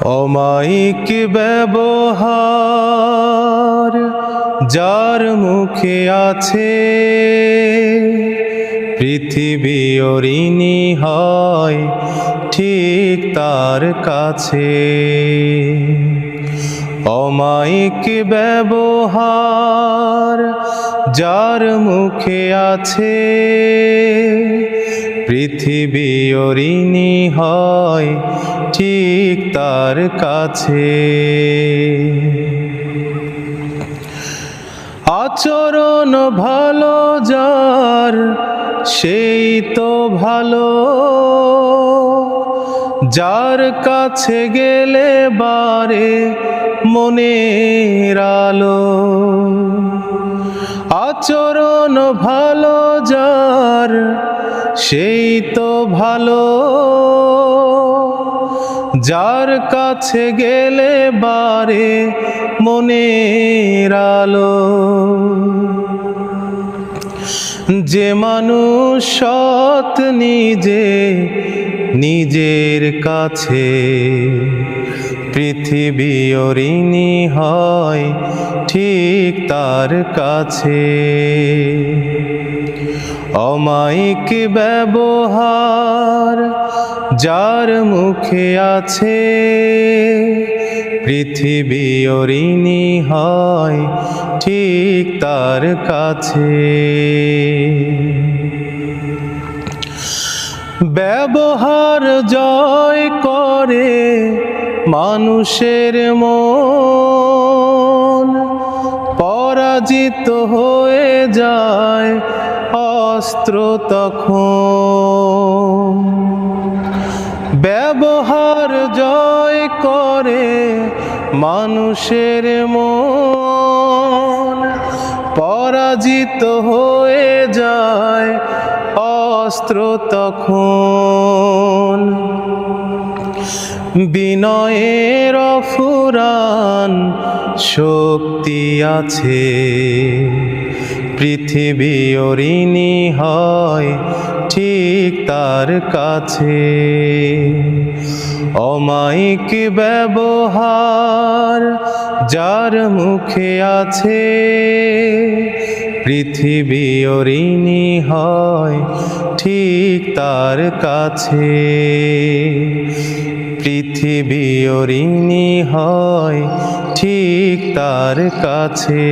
অমায়িক ব্যবহার যার মুখে আছে, পৃথিবী ঋণী হয় ঠিক তার কাছে। অমায়িক ব্যবহার যার মুখে আছে, পৃথিবী ঋণী হয় ঠিক তার কাছে। আচরণ ভালো যার সেই তো ভালো, যার কাছে গেলে বারে মনের আলো। আচরণ ভালো যার সেই তো ভালো, যার কাছে গেলে বারে মনের আলো। যে মানুষ সৎ নিজের কাছে, পৃথিবী ঋণী হয় ঠিক তার কাছে। অমায়িক ব্যবহার যার মুখে আছে, পৃথিবী ঋণী হয় ঠিক তার কাছে। ব্যবহার জয় করে মানুষের মন, পরাজিত হয়ে যায় অস্ত্র তখন। ব্যবহার জয় করে মানুষের মন, পরাজিত হয়ে যায় অস্ত্র তখন। বিনয়ের অফুরান শক্তি আছে, পৃথিবী ঋণী হয় ঠিক তার কাছে। অমায়িক ব্যবহার যার মুখে আছে, পৃথিবী ঋণী হয় ঠিক তার কাছে। পৃথিবী ঋণী হয় ঠিক তার কাছে।